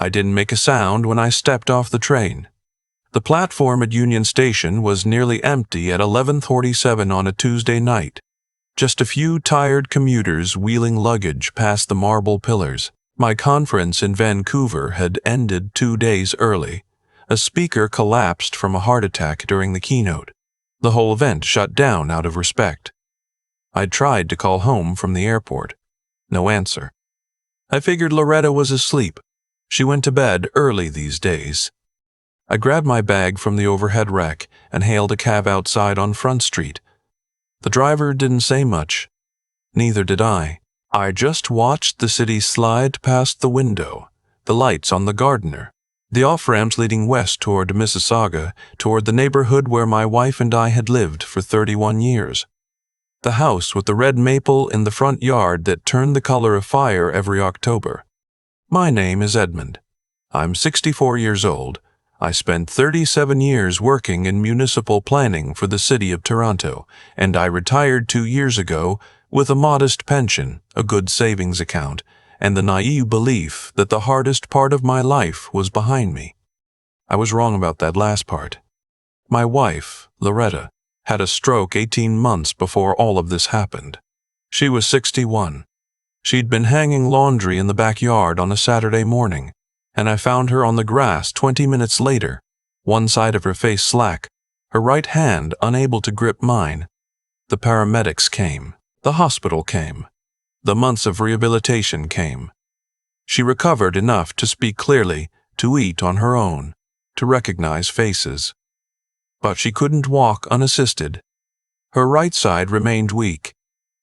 I didn't make a sound when I stepped off the train. The platform at Union Station was nearly empty at 11:47 on a Tuesday night. Just a few tired commuters wheeling luggage past the marble pillars. My conference in Vancouver had ended 2 days early. A speaker collapsed from a heart attack during the keynote. The whole event shut down out of respect. I'd tried to call home from the airport. No answer. I figured Loretta was asleep. She went to bed early these days. I grabbed my bag from the overhead rack and hailed a cab outside on Front Street. The driver didn't say much. Neither did I. I just watched the city slide past the window, the lights on the Gardiner, the off-ramps leading west toward Mississauga, toward the neighborhood where my wife and I had lived for 31 years. The house with the red maple in the front yard that turned the color of fire every October. My name is Edmund. I'm 64 years old. I spent 37 years working in municipal planning for the city of Toronto, and I retired 2 years ago with a modest pension, a good savings account, and the naive belief that the hardest part of my life was behind me. I was wrong about that last part. My wife, Loretta, had a stroke 18 months before all of this happened. She was 61. She'd been hanging laundry in the backyard on a Saturday morning, and I found her on the grass 20 minutes later, one side of her face slack, her right hand unable to grip mine. The paramedics came. The hospital came. The months of rehabilitation came. She recovered enough to speak clearly, to eat on her own, to recognize faces. But she couldn't walk unassisted. Her right side remained weak.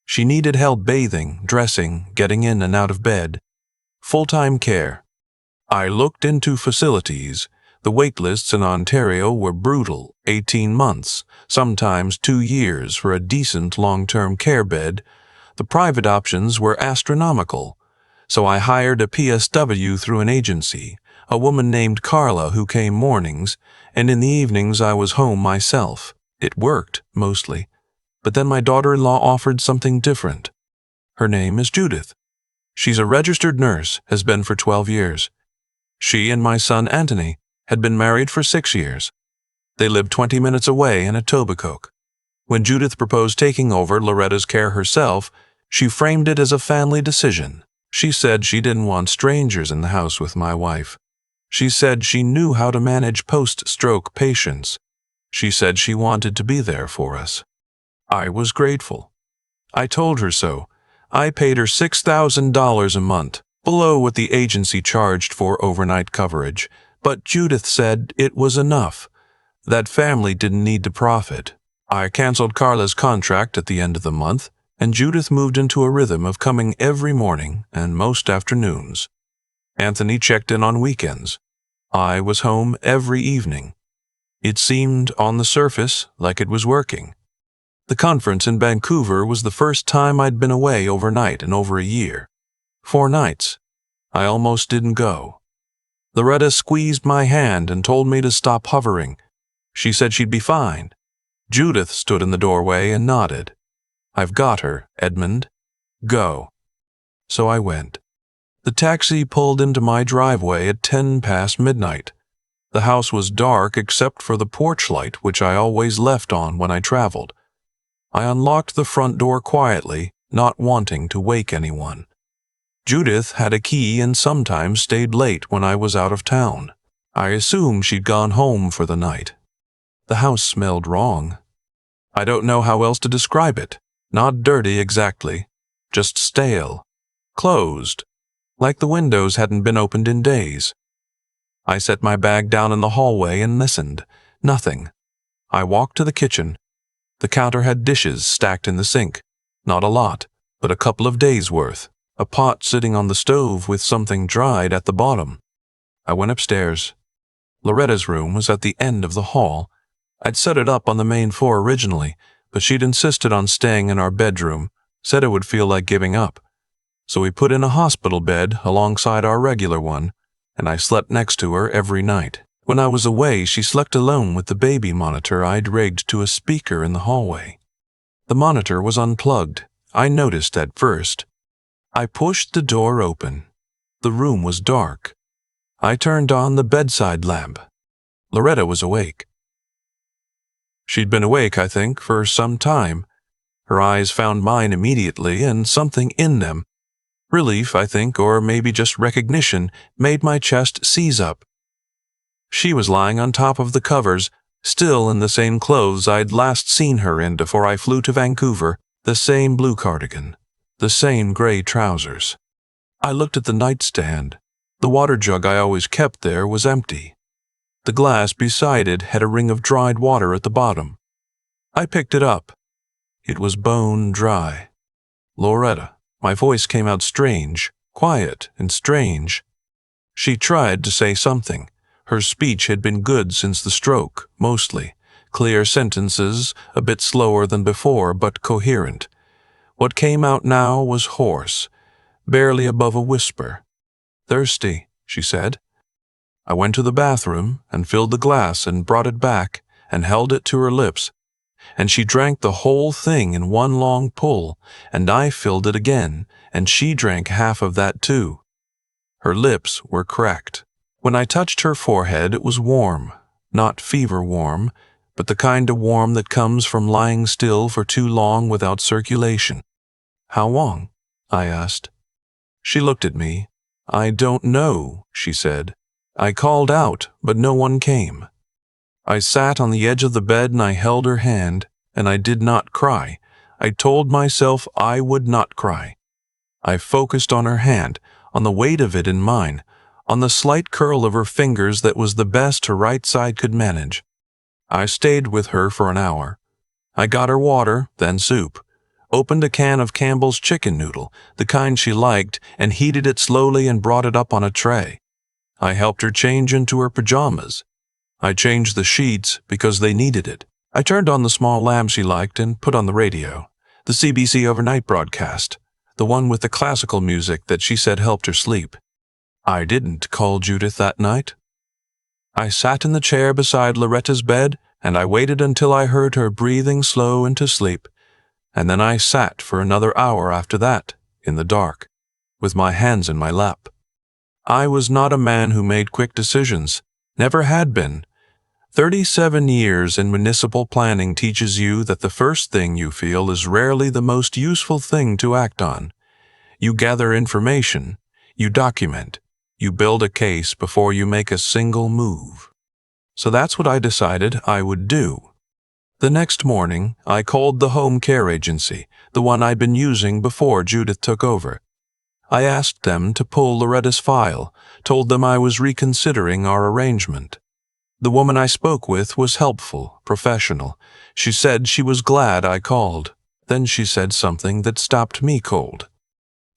She needed help bathing, dressing, getting in and out of bed. Full-time care. I looked into facilities. The wait lists in Ontario were brutal, 18 months, sometimes 2 years for a decent long-term care bed. The private options were astronomical. So I hired a PSW through an agency, a woman named Carla who came mornings, and in the evenings I was home myself. It worked, mostly. But then my daughter-in-law offered something different. Her name is Judith. She's a registered nurse, has been for 12 years. She and my son Anthony had been married for 6 years. They lived 20 minutes away in Etobicoke. When Judith proposed taking over Loretta's care herself, she framed it as a family decision. She said she didn't want strangers in the house with my wife. She said she knew how to manage post-stroke patients. She said she wanted to be there for us. I was grateful. I told her so. I paid her $6,000 a month, below what the agency charged for overnight coverage, but Judith said it was enough. That family didn't need to profit. I canceled Carla's contract at the end of the month, and Judith moved into a rhythm of coming every morning and most afternoons. Anthony checked in on weekends. I was home every evening. It seemed, on the surface, like it was working. The conference in Vancouver was the first time I'd been away overnight in over a year. 4 nights. I almost didn't go. Loretta squeezed my hand and told me to stop hovering. She said she'd be fine. Judith stood in the doorway and nodded. I've got her, Edmund. Go. So I went. The taxi pulled into my driveway at 10 past midnight. The house was dark except for the porch light, which I always left on when I traveled. I unlocked the front door quietly, not wanting to wake anyone. Judith had a key and sometimes stayed late when I was out of town. I assumed she'd gone home for the night. The house smelled wrong. I don't know how else to describe it. Not dirty exactly, just stale, closed, like the windows hadn't been opened in days. I set my bag down in the hallway and listened. Nothing. I walked to the kitchen. The counter had dishes stacked in the sink. Not a lot, but a couple of days' worth. A pot sitting on the stove with something dried at the bottom. I went upstairs. Loretta's room was at the end of the hall. I'd set it up on the main floor originally, but she'd insisted on staying in our bedroom, said it would feel like giving up. So we put in a hospital bed alongside our regular one, and I slept next to her every night. When I was away, she slept alone with the baby monitor I'd rigged to a speaker in the hallway. The monitor was unplugged. I noticed at first. I pushed the door open. The room was dark. I turned on the bedside lamp. Loretta was awake. She'd been awake, I think, for some time. Her eyes found mine immediately, and something in them, relief, I think, or maybe just recognition, made my chest seize up. She was lying on top of the covers, still in the same clothes I'd last seen her in before I flew to Vancouver, the same blue cardigan, the same gray trousers. I looked at the nightstand. The water jug I always kept there was empty. The glass beside it had a ring of dried water at the bottom. I picked it up. It was bone dry. Loretta. My voice came out strange, quiet and strange. She tried to say something. Her speech had been good since the stroke, mostly. Clear sentences, a bit slower than before, but coherent. What came out now was hoarse, barely above a whisper. "Thirsty," she said. I went to the bathroom and filled the glass and brought it back and held it to her lips. And she drank the whole thing in one long pull, and I filled it again, and she drank half of that too. Her lips were cracked. When I touched her forehead, it was warm, not fever warm, but the kind of warm that comes from lying still for too long without circulation. "How long?" I asked. She looked at me. "I don't know," she said. I called out, but no one came. I sat on the edge of the bed and I held her hand, and I did not cry. I told myself I would not cry. I focused on her hand, on the weight of it in mine, on the slight curl of her fingers that was the best her right side could manage. I stayed with her for an hour. I got her water, then soup, opened a can of Campbell's chicken noodle, the kind she liked, and heated it slowly and brought it up on a tray. I helped her change into her pajamas. I changed the sheets because they needed it. I turned on the small lamp she liked and put on the radio, the CBC overnight broadcast, the one with the classical music that she said helped her sleep. I didn't call Judith that night. I sat in the chair beside Loretta's bed, and I waited until I heard her breathing slow into sleep, and then I sat for another hour after that, in the dark, with my hands in my lap. I was not a man who made quick decisions, never had been. 37 years in municipal planning teaches you that the first thing you feel is rarely the most useful thing to act on. You gather information, you document, you build a case before you make a single move. So that's what I decided I would do. The next morning, I called the home care agency, the one I'd been using before Judith took over. I asked them to pull Loretta's file, told them I was reconsidering our arrangement. The woman I spoke with was helpful, professional. She said she was glad I called. Then she said something that stopped me cold.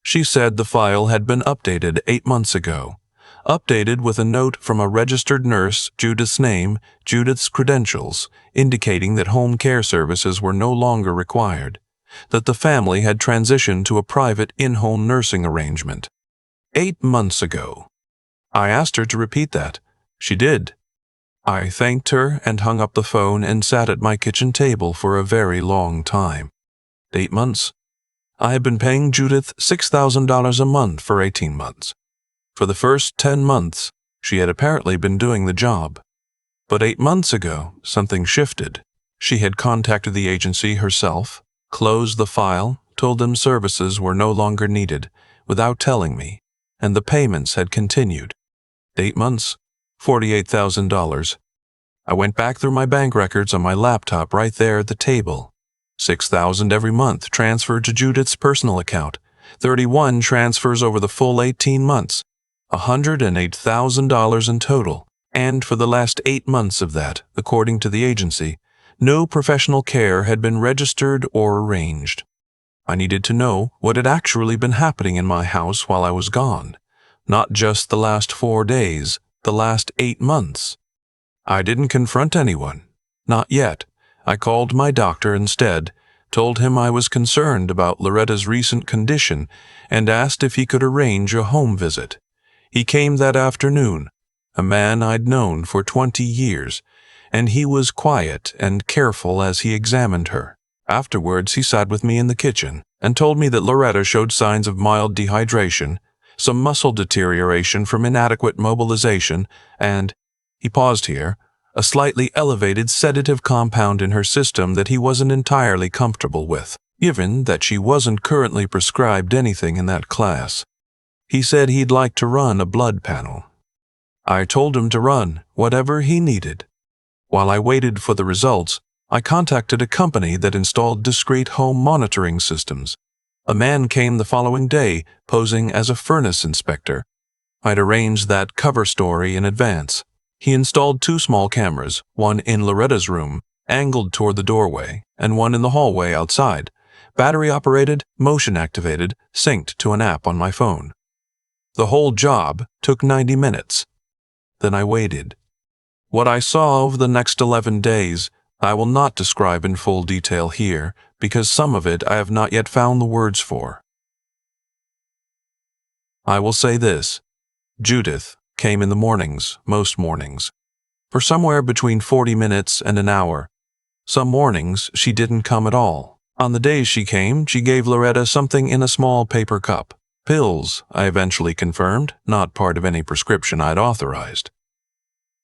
She said the file had been updated 8 months ago. Updated with a note from a registered nurse, Judith's name, Judith's credentials, indicating that home care services were no longer required, that the family had transitioned to a private in-home nursing arrangement. 8 months ago. I asked her to repeat that. She did. I thanked her and hung up the phone and sat at my kitchen table for a very long time. 8 months. I had been paying Judith $6,000 a month for 18 months. For the first 10 months, she had apparently been doing the job. But 8 months ago, something shifted. She had contacted the agency herself, closed the file, told them services were no longer needed, without telling me, and the payments had continued. 8 months, $48,000. I went back through my bank records on my laptop right there at the table. $6,000 every month transferred to Judith's personal account, 31 transfers over the full 18 months, $108,000 in total, and for the last 8 months of that, according to the agency, no professional care had been registered or arranged. I needed to know what had actually been happening in my house while I was gone, not just the last 4 days, the last 8 months. I didn't confront anyone. Not yet. I called my doctor instead, told him I was concerned about Loretta's recent condition, and asked if he could arrange a home visit. He came that afternoon, a man I'd known for 20 years, and he was quiet and careful as he examined her. Afterwards, he sat with me in the kitchen and told me that Loretta showed signs of mild dehydration, some muscle deterioration from inadequate mobilization, and, he paused here, a slightly elevated sedative compound in her system that he wasn't entirely comfortable with, given that she wasn't currently prescribed anything in that class. He said he'd like to run a blood panel. I told him to run whatever he needed. While I waited for the results, I contacted a company that installed discrete home monitoring systems. A man came the following day, posing as a furnace inspector. I'd arranged that cover story in advance. He installed 2 small cameras, one in Loretta's room, angled toward the doorway, and one in the hallway outside, battery-operated, motion-activated, synced to an app on my phone. The whole job took 90 minutes. Then I waited. What I saw over the next 11 days, I will not describe in full detail here, because some of it I have not yet found the words for. I will say this. Judith came in the mornings, most mornings, for somewhere between 40 minutes and an hour. Some mornings she didn't come at all. On the days she came, she gave Loretta something in a small paper cup. Pills, I eventually confirmed, not part of any prescription I'd authorized.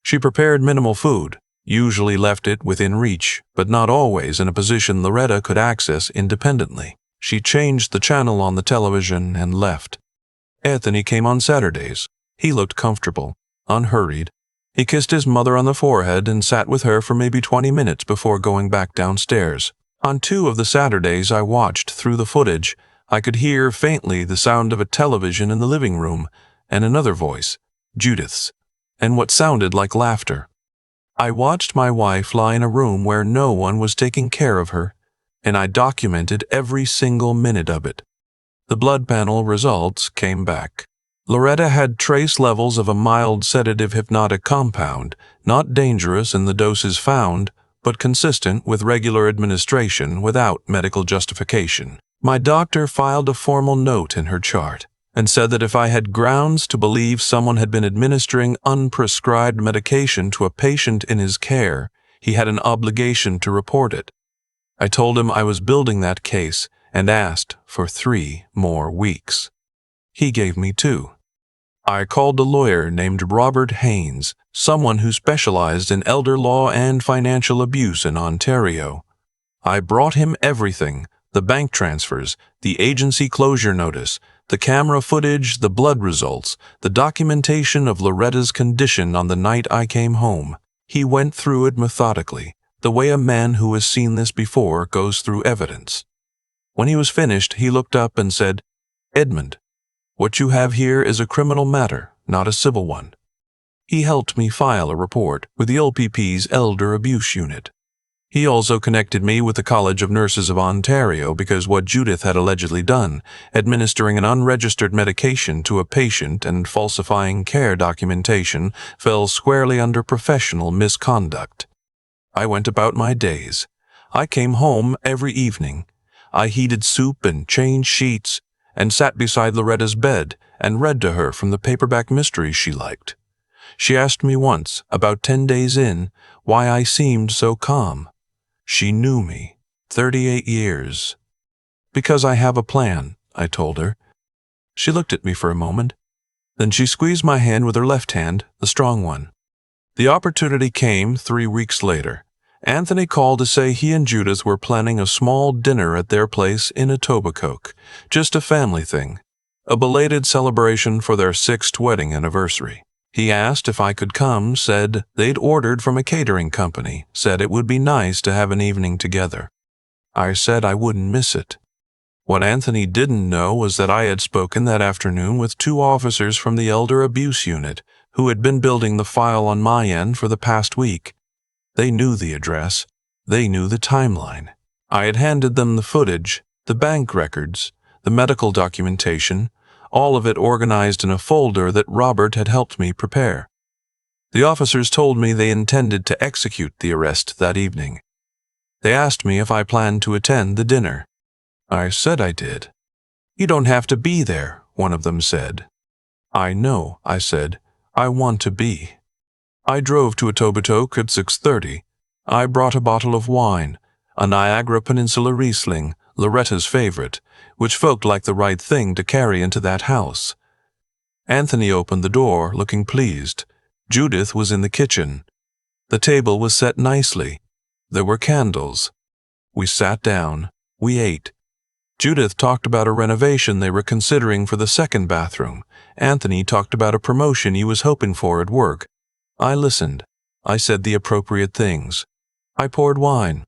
She prepared minimal food, usually left it within reach, but not always in a position Loretta could access independently. She changed the channel on the television and left. Anthony came on Saturdays. He looked comfortable, unhurried. He kissed his mother on the forehead and sat with her for maybe 20 minutes before going back downstairs. On 2 of the Saturdays I watched through the footage, I could hear faintly the sound of a television in the living room and another voice, Judith's, and what sounded like laughter. I watched my wife lie in a room where no one was taking care of her, and I documented every single minute of it. The blood panel results came back. Loretta had trace levels of a mild sedative hypnotic compound, not dangerous in the doses found, but consistent with regular administration without medical justification. My doctor filed a formal note in her chart and said that if I had grounds to believe someone had been administering unprescribed medication to a patient in his care, he had an obligation to report it. I told him I was building that case and asked for 3 more weeks. He gave me 2. I called a lawyer named Robert Haynes, someone who specialized in elder law and financial abuse in Ontario. I brought him everything, the bank transfers, the agency closure notice, the camera footage, the blood results, the documentation of Loretta's condition on the night I came home. He went through it methodically, the way a man who has seen this before goes through evidence. When he was finished, he looked up and said, "Edmund, what you have here is a criminal matter, not a civil one." He helped me file a report with the OPP's Elder Abuse Unit. He also connected me with the College of Nurses of Ontario because what Judith had allegedly done, administering an unregistered medication to a patient and falsifying care documentation, fell squarely under professional misconduct. I went about my days. I came home every evening. I heated soup and changed sheets, and sat beside Loretta's bed and read to her from the paperback mysteries she liked. She asked me once, about 10 days in, why I seemed so calm. She knew me, 38 years. "Because I have a plan," I told her. She looked at me for a moment. Then she squeezed my hand with her left hand, the strong one. The opportunity came 3 weeks later. Anthony called to say he and Judith were planning a small dinner at their place in Etobicoke, just a family thing, a belated celebration for their 6th wedding anniversary. He asked if I could come, said they'd ordered from a catering company, said it would be nice to have an evening together. I said I wouldn't miss it. What Anthony didn't know was that I had spoken that afternoon with 2 officers from the Elder Abuse Unit who had been building the file on my end for the past week. They knew the address. They knew the timeline. I had handed them the footage, the bank records, the medical documentation, all of it organized in a folder that Robert had helped me prepare. The officers told me they intended to execute the arrest that evening. They asked me if I planned to attend the dinner. I said I did. "You don't have to be there," one of them said. "I know," I said. "I want to be." I drove to Etobicoke at 6:30. I brought a bottle of wine, a Niagara Peninsula Riesling, Loretta's favorite, which felt like the right thing to carry into that house. Anthony opened the door, looking pleased. Judith was in the kitchen. The table was set nicely. There were candles. We sat down. We ate. Judith talked about a renovation they were considering for the second bathroom. Anthony talked about a promotion he was hoping for at work. I listened. I said the appropriate things. I poured wine.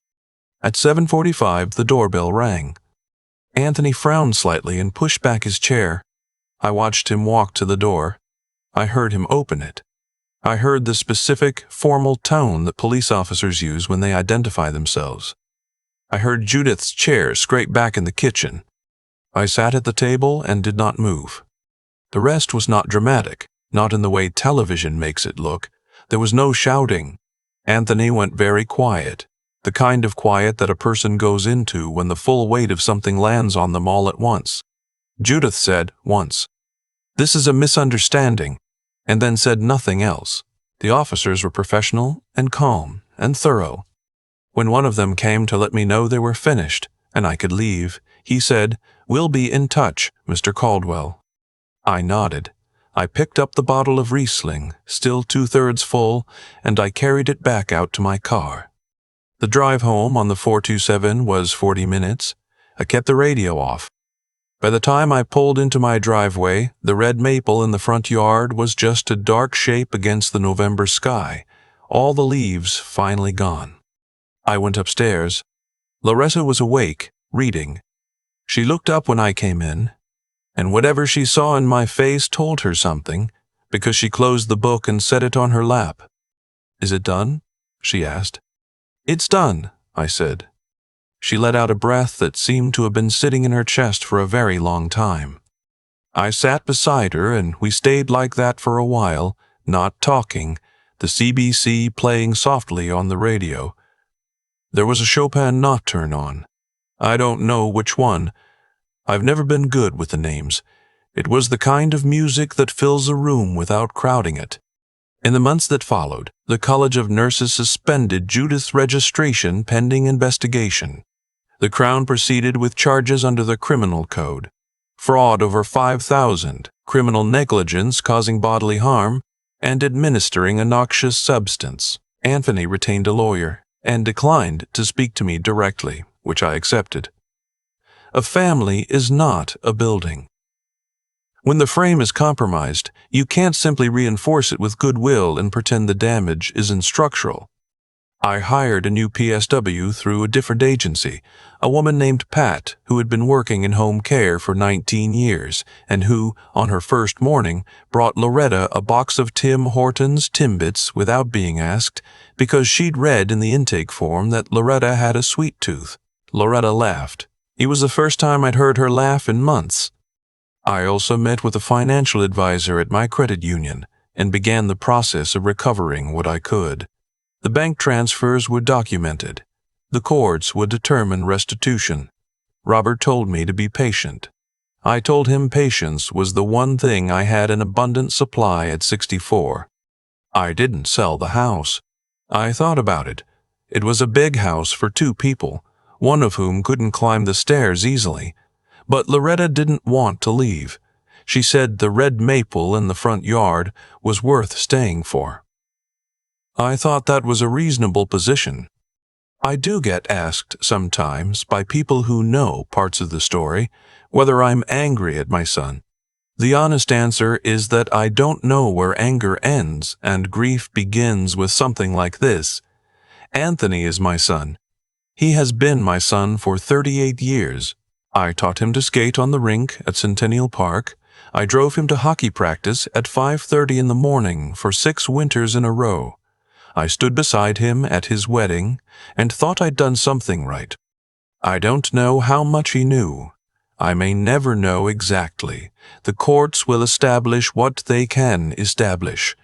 At 7:45, the doorbell rang. Anthony frowned slightly and pushed back his chair. I watched him walk to the door. I heard him open it. I heard the specific, formal tone that police officers use when they identify themselves. I heard Judith's chair scrape back in the kitchen. I sat at the table and did not move. The rest was not dramatic, not in the way television makes it look. There was no shouting. Anthony went very quiet, the kind of quiet that a person goes into when the full weight of something lands on them all at once. Judith said, once, "This is a misunderstanding," and then said nothing else. The officers were professional and calm and thorough. When one of them came to let me know they were finished and I could leave, he said, "We'll be in touch, Mr. Caldwell." I nodded. I picked up the bottle of Riesling, still 2/3 full, and I carried it back out to my car. The drive home on the 427 was 40 minutes. I kept the radio off. By the time I pulled into my driveway, the red maple in the front yard was just a dark shape against the November sky, all the leaves finally gone. I went upstairs. Loretta was awake, reading. She looked up when I came in, and whatever she saw in my face told her something, because she closed the book and set it on her lap. "Is it done?" she asked. "It's done," I said. She let out a breath that seemed to have been sitting in her chest for a very long time. I sat beside her and we stayed like that for a while, not talking, the CBC playing softly on the radio. There was a Chopin nocturne on. I don't know which one. I've never been good with the names. It was the kind of music that fills a room without crowding it. In the months that followed, the College of Nurses suspended Judith's registration pending investigation. The Crown proceeded with charges under the Criminal Code: fraud over $5,000, criminal negligence causing bodily harm, and administering a noxious substance. Anthony retained a lawyer and declined to speak to me directly, which I accepted. A family is not a building. When the frame is compromised, you can't simply reinforce it with goodwill and pretend the damage isn't structural. I hired a new PSW through a different agency, a woman named Pat who had been working in home care for 19 years and who, on her first morning, brought Loretta a box of Tim Hortons Timbits without being asked because she'd read in the intake form that Loretta had a sweet tooth. Loretta laughed. It was the first time I'd heard her laugh in months. I also met with a financial advisor at my credit union and began the process of recovering what I could. The bank transfers were documented. The courts would determine restitution. Robert told me to be patient. I told him patience was the one thing I had an abundant supply at 64. I didn't sell the house. I thought about it. It was a big house for 2 people, one of whom couldn't climb the stairs easily. But Loretta didn't want to leave. She said the red maple in the front yard was worth staying for. I thought that was a reasonable position. I do get asked sometimes by people who know parts of the story whether I'm angry at my son. The honest answer is that I don't know where anger ends and grief begins with something like this. Anthony is my son. He has been my son for 38 years. I taught him to skate on the rink at Centennial Park. I drove him to hockey practice at 5:30 in the morning for 6 winters in a row. I stood beside him at his wedding and thought I'd done something right. I don't know how much he knew. I may never know exactly. The courts will establish what they can establish.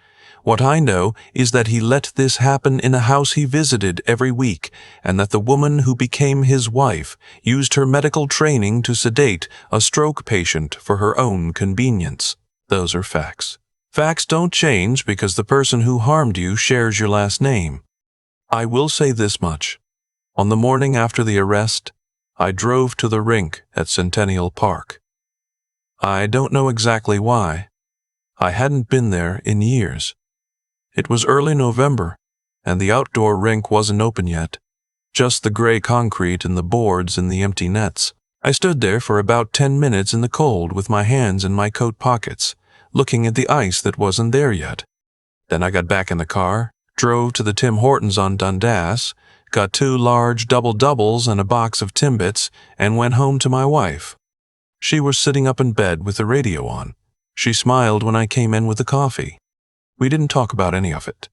What I know is that he let this happen in a house he visited every week, and that the woman who became his wife used her medical training to sedate a stroke patient for her own convenience. Those are facts. Facts don't change because the person who harmed you shares your last name. I will say this much. On the morning after the arrest, I drove to the rink at Centennial Park. I don't know exactly why. I hadn't been there in years. It was early November, and the outdoor rink wasn't open yet. Just the gray concrete and the boards and the empty nets. I stood there for about 10 minutes in the cold with my hands in my coat pockets, looking at the ice that wasn't there yet. Then I got back in the car, drove to the Tim Hortons on Dundas, got 2 large double-doubles and a box of Timbits, and went home to my wife. She was sitting up in bed with the radio on. She smiled when I came in with the coffee. We didn't talk about any of it.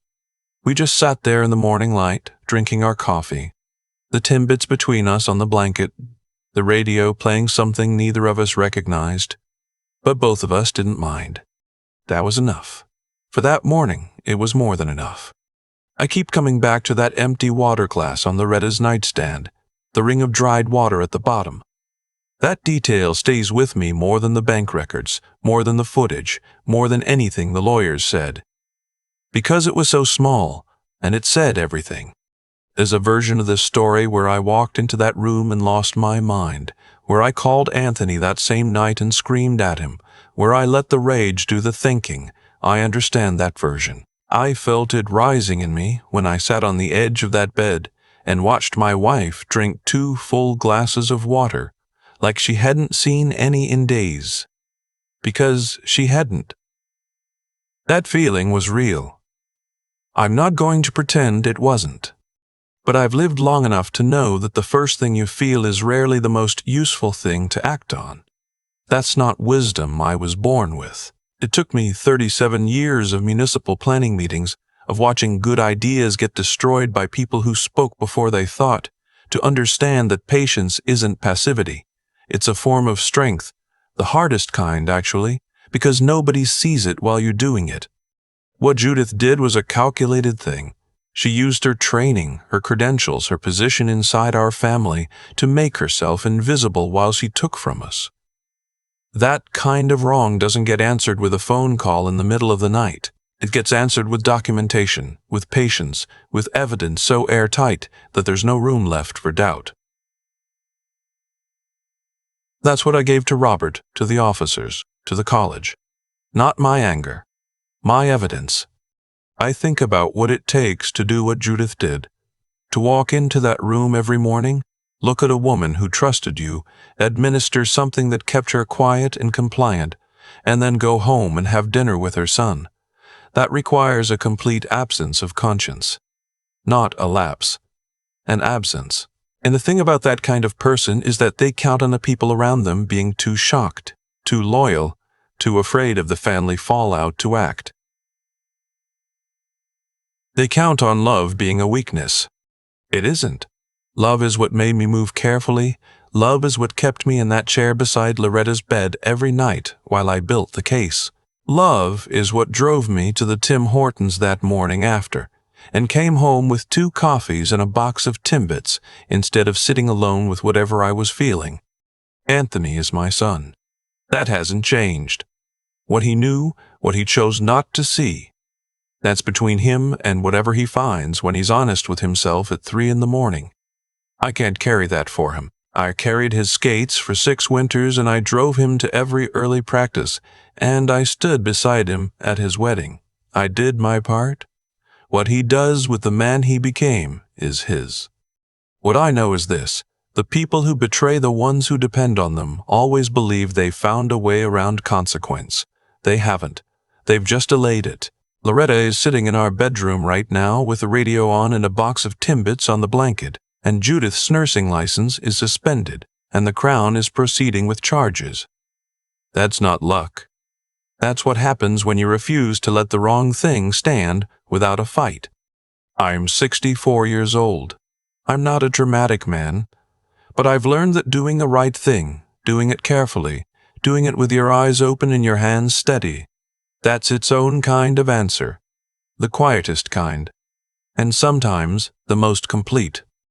We just sat there in the morning light, drinking our coffee, the Timbits between us on the blanket, the radio playing something neither of us recognized, but both of us didn't mind. That was enough. For that morning, it was more than enough. I keep coming back to that empty water glass on Loretta's nightstand, the ring of dried water at the bottom. That detail stays with me more than the bank records, more than the footage, more than anything the lawyers said. Because it was so small, and it said everything. There's a version of this story where I walked into that room and lost my mind, where I called Anthony that same night and screamed at him, where I let the rage do the thinking. I understand that version. I felt it rising in me when I sat on the edge of that bed and watched my wife drink 2 full glasses of water, like she hadn't seen any in days. Because she hadn't. That feeling was real. I'm not going to pretend it wasn't. But I've lived long enough to know that the first thing you feel is rarely the most useful thing to act on. That's not wisdom I was born with. It took me 37 years of municipal planning meetings, of watching good ideas get destroyed by people who spoke before they thought, to understand that patience isn't passivity. It's a form of strength, the hardest kind, actually, because nobody sees it while you're doing it. What Judith did was a calculated thing. She used her training, her credentials, her position inside our family to make herself invisible while she took from us. That kind of wrong doesn't get answered with a phone call in the middle of the night. It gets answered with documentation, with patience, with evidence so airtight that there's no room left for doubt. That's what I gave to Robert, to the officers, to the college. Not my anger, my evidence. I think about what it takes to do what Judith did, to walk into that room every morning, look at a woman who trusted you, administer something that kept her quiet and compliant, and then go home and have dinner with her son. That requires a complete absence of conscience. Not a lapse. An absence. And the thing about that kind of person is that they count on the people around them being too shocked, too loyal, too afraid of the family fallout to act. They count on love being a weakness. It isn't. Love is what made me move carefully. Love is what kept me in that chair beside Loretta's bed every night while I built the case. Love is what drove me to the Tim Hortons that morning after, and came home with 2 coffees and a box of Timbits instead of sitting alone with whatever I was feeling. Anthony is my son. That hasn't changed. What he knew, what he chose not to see. That's between him and whatever he finds when he's honest with himself at 3 a.m. I can't carry that for him. I carried his skates for 6 winters and I drove him to every early practice, and I stood beside him at his wedding. I did my part. What he does with the man he became is his. What I know is this: the people who betray the ones who depend on them always believe they've found a way around consequence. They haven't. They've just delayed it. Loretta is sitting in our bedroom right now with the radio on and a box of Timbits on the blanket, and Judith's nursing license is suspended, and the Crown is proceeding with charges. That's not luck. That's what happens when you refuse to let the wrong thing stand without a fight. I'm 64 years old. I'm not a dramatic man, but I've learned that doing the right thing, doing it carefully, doing it with your eyes open and your hands steady, that's its own kind of answer, the quietest kind, and sometimes the most complete.